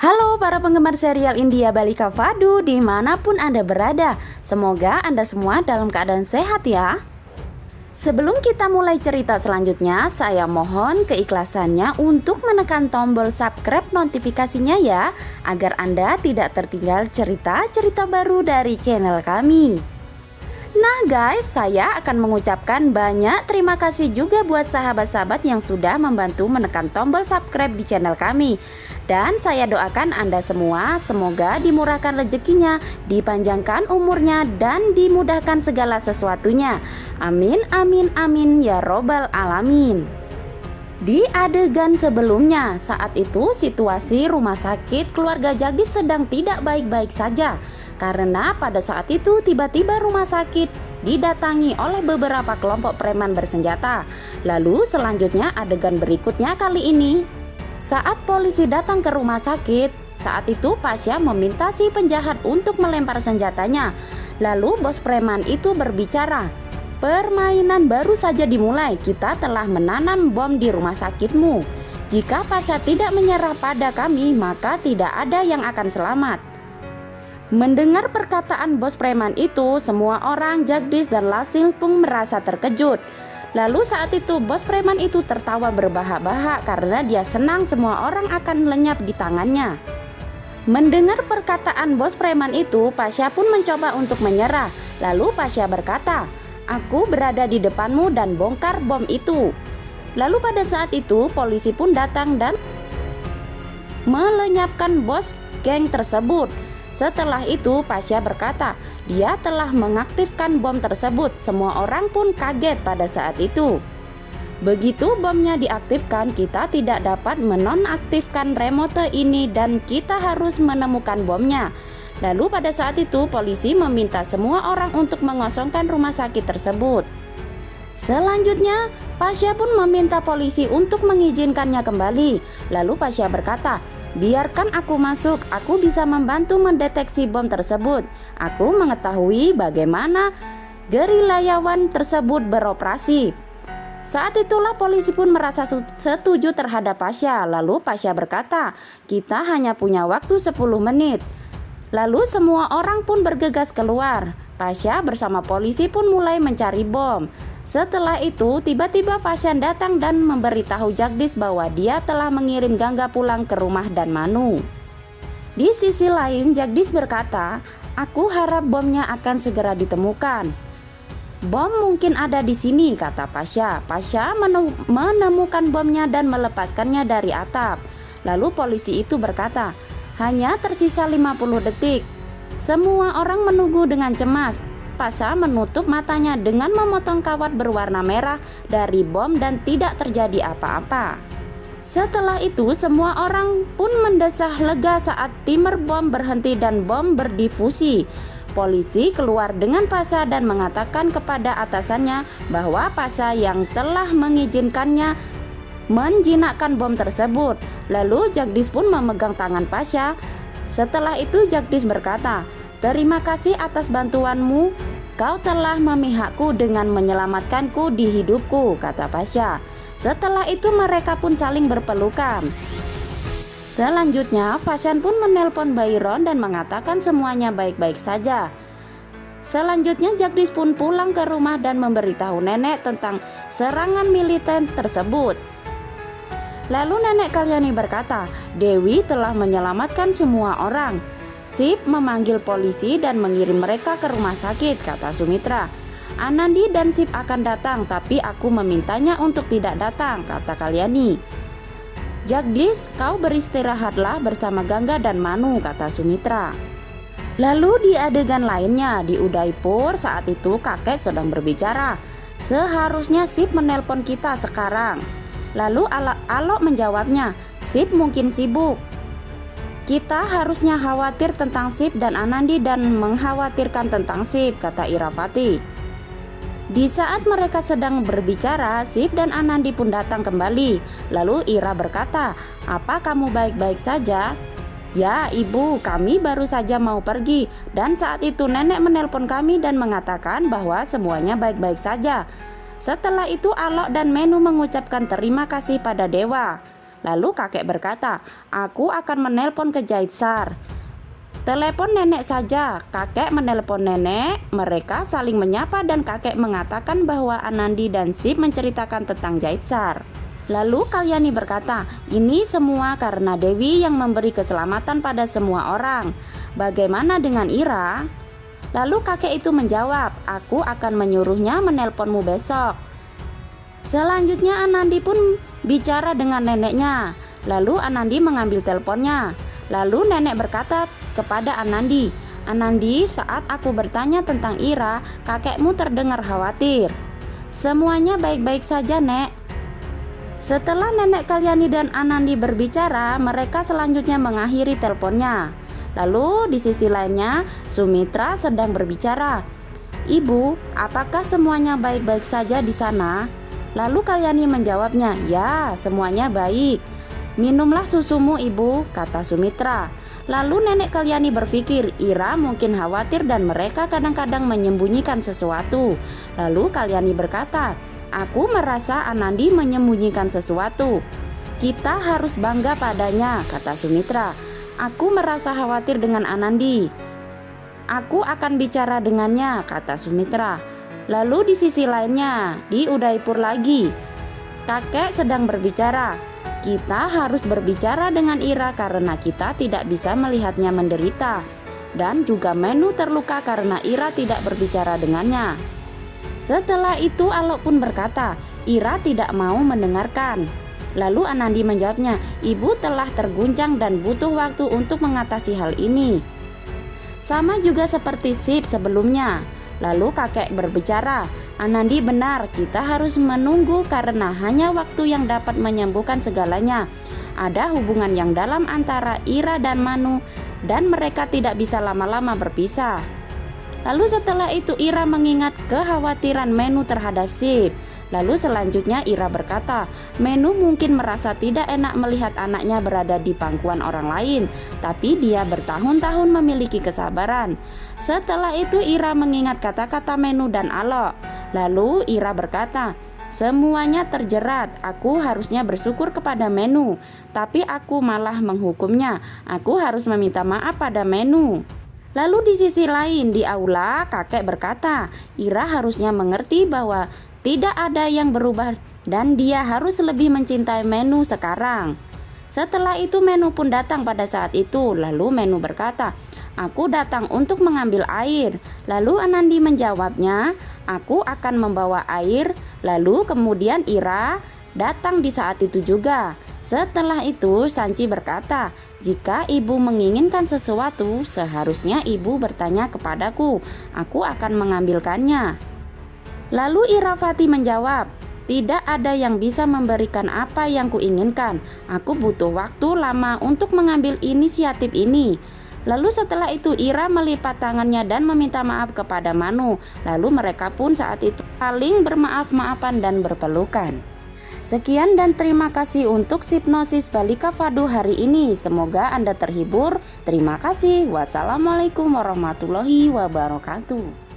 Halo para penggemar serial India Balika Fadu dimanapun Anda berada. Semoga Anda semua dalam keadaan sehat ya. Sebelum kita mulai cerita selanjutnya, saya mohon keikhlasannya untuk menekan tombol subscribe notifikasinya ya, agar Anda tidak tertinggal cerita-cerita baru dari channel kami. Nah guys, saya akan mengucapkan banyak terima kasih juga buat sahabat-sahabat yang sudah membantu menekan tombol subscribe di channel kami. Dan saya doakan Anda semua semoga dimurahkan rezekinya, dipanjangkan umurnya, dan dimudahkan segala sesuatunya. Amin, amin, amin ya robbal alamin. Di adegan sebelumnya, saat itu situasi rumah sakit keluarga Jagdis sedang tidak baik-baik saja. Karena pada saat itu tiba-tiba rumah sakit didatangi oleh beberapa kelompok preman bersenjata. Lalu selanjutnya adegan berikutnya kali ini, saat polisi datang ke rumah sakit, saat itu Pasha meminta si penjahat untuk melempar senjatanya. Lalu bos preman itu berbicara, "Permainan baru saja dimulai, kita telah menanam bom di rumah sakitmu. Jika Pasha tidak menyerah pada kami, maka tidak ada yang akan selamat." Mendengar perkataan bos preman itu, semua orang Jagdis dan Lasil pun merasa terkejut. Lalu saat itu bos preman itu tertawa berbahak-bahak karena dia senang semua orang akan lenyap di tangannya. Mendengar perkataan bos preman itu, Pasha pun mencoba untuk menyerah. Lalu Pasha berkata, "Aku berada di depanmu dan bongkar bom itu." Lalu pada saat itu polisi pun datang dan melenyapkan bos geng tersebut. Setelah itu Pasha berkata, dia telah mengaktifkan bom tersebut. Semua orang pun kaget pada saat itu. Begitu bomnya diaktifkan, kita tidak dapat menonaktifkan remote ini dan kita harus menemukan bomnya. Lalu pada saat itu polisi meminta semua orang untuk mengosongkan rumah sakit tersebut. Selanjutnya Pasha pun meminta polisi untuk mengizinkannya kembali. Lalu Pasha berkata, "Biarkan aku masuk, aku bisa membantu mendeteksi bom tersebut. Aku mengetahui bagaimana gerilyawan tersebut beroperasi." Saat itulah polisi pun merasa setuju terhadap Pasha. Lalu Pasha berkata, "Kita hanya punya waktu 10 menit. Lalu semua orang pun bergegas keluar. Pasha bersama polisi pun mulai mencari bom. Setelah itu tiba-tiba Fashan datang dan memberitahu Jagdis bahwa dia telah mengirim Gangga pulang ke rumah dan Manu. Di sisi lain Jagdis berkata, "Aku harap bomnya akan segera ditemukan." "Bom mungkin ada di sini," kata Pasha. Pasha menemukan bomnya dan melepaskannya dari atap. Lalu polisi itu berkata, "Hanya tersisa 50 detik." Semua orang menunggu dengan cemas. Pasha menutup matanya dengan memotong kawat berwarna merah dari bom dan tidak terjadi apa-apa. Setelah itu semua orang pun mendesah lega saat timer bom berhenti dan bom berdifusi. Polisi keluar dengan Pasha dan mengatakan kepada atasannya bahwa Pasha yang telah mengizinkannya menjinakkan bom tersebut. Lalu Jagdis pun memegang tangan Pasha. Setelah itu Jagdis berkata, "Terima kasih atas bantuanmu. Kau telah memihakku dengan menyelamatkanku di hidupku," kata Pasha. Setelah itu mereka pun saling berpelukan. Selanjutnya Fashan pun menelpon Byron dan mengatakan semuanya baik-baik saja. Selanjutnya Jagdis pun pulang ke rumah dan memberitahu nenek tentang serangan militer tersebut. Lalu nenek Kalyani berkata, "Dewi telah menyelamatkan semua orang. Sip memanggil polisi dan mengirim mereka ke rumah sakit," kata Sumitra. "Anandi dan Sip akan datang, tapi aku memintanya untuk tidak datang," kata Kalyani. "Jagdis, kau beristirahatlah bersama Gangga dan Manu," kata Sumitra. Lalu di adegan lainnya di Udaipur, saat itu kakek sedang berbicara, "Seharusnya Sip menelpon kita sekarang." Lalu Alok menjawabnya, "Sip mungkin sibuk. Kita harusnya khawatir tentang Sip dan Anandi dan mengkhawatirkan tentang Sip," kata Irapati. Di saat mereka sedang berbicara, Sip dan Anandi pun datang kembali. Lalu Ira berkata, "Apa kamu baik-baik saja?" "Ya ibu, kami baru saja mau pergi." Dan saat itu nenek menelpon kami dan mengatakan bahwa semuanya baik-baik saja. Setelah itu Alok dan Menu mengucapkan terima kasih pada dewa. Lalu kakek berkata, aku akan menelpon ke Jaitsar. Telepon nenek saja. Kakek menelpon nenek. Mereka saling menyapa dan kakek mengatakan bahwa Anandi dan Sip menceritakan tentang Jaitsar. Lalu Kalyani berkata, ini semua karena Dewi yang memberi keselamatan pada semua orang. Bagaimana dengan Ira? Lalu kakek itu menjawab, aku akan menyuruhnya menelponmu besok. Selanjutnya Anandi pun bicara dengan neneknya. Lalu Anandi mengambil teleponnya. Lalu nenek berkata kepada Anandi, Anandi, saat aku bertanya tentang Ira, kakekmu terdengar khawatir. Semuanya baik-baik saja, Nek. Setelah nenek Kalyani dan Anandi berbicara, mereka selanjutnya mengakhiri teleponnya. Lalu di sisi lainnya, Sumitra sedang berbicara. Ibu, apakah semuanya baik-baik saja di sana? Lalu Kalyani menjawabnya, ya, semuanya baik. Minumlah susumu, Ibu, kata Sumitra. Lalu nenek Kalyani berpikir, Ira mungkin khawatir dan mereka kadang-kadang menyembunyikan sesuatu. Lalu Kalyani berkata, aku merasa Anandi menyembunyikan sesuatu. Kita harus bangga padanya, kata Sumitra. Aku merasa khawatir dengan Anandi. Aku akan bicara dengannya, kata Sumitra. Lalu di sisi lainnya, di Udaipur lagi, kakek sedang berbicara. Kita harus berbicara dengan Ira karena kita tidak bisa melihatnya menderita. Dan juga Menu terluka karena Ira tidak berbicara dengannya. Setelah itu Alok pun berkata, Ira tidak mau mendengarkan. Lalu Anandi menjawabnya, ibu telah terguncang dan butuh waktu untuk mengatasi hal ini. Sama juga seperti Sip sebelumnya. Lalu kakek berbicara, Anandi benar, kita harus menunggu karena hanya waktu yang dapat menyembuhkan segalanya. Ada hubungan yang dalam antara Ira dan Manu dan mereka tidak bisa lama-lama berpisah. Lalu setelah itu Ira mengingat kekhawatiran Menu terhadap Sip. Lalu selanjutnya Ira berkata, Menu mungkin merasa tidak enak melihat anaknya berada di pangkuan orang lain, tapi dia bertahun-tahun memiliki kesabaran. Setelah itu Ira mengingat kata-kata Menu dan Alok. Lalu Ira berkata, semuanya terjerat, aku harusnya bersyukur kepada Menu, tapi aku malah menghukumnya. Aku harus meminta maaf pada Menu. Lalu di sisi lain di aula kakek berkata, Ira harusnya mengerti bahwa tidak ada yang berubah dan dia harus lebih mencintai Menu sekarang. Setelah itu Menu pun datang pada saat itu. Lalu Menu berkata, aku datang untuk mengambil air. Lalu Anandi menjawabnya, aku akan membawa air. Lalu kemudian Ira datang di saat itu juga. Setelah itu Sanci berkata, jika ibu menginginkan sesuatu, seharusnya ibu bertanya kepadaku. Aku akan mengambilkannya. Lalu Iravati menjawab, tidak ada yang bisa memberikan apa yang kuinginkan. Aku butuh waktu lama untuk mengambil inisiatif ini. Lalu setelah itu Ira melipat tangannya dan meminta maaf kepada Manu. Lalu mereka pun saat itu saling bermaaf-maafan dan berpelukan. Sekian dan terima kasih untuk hipnosis Balika Fadu hari ini. Semoga Anda terhibur. Terima kasih. Wassalamualaikum warahmatullahi wabarakatuh.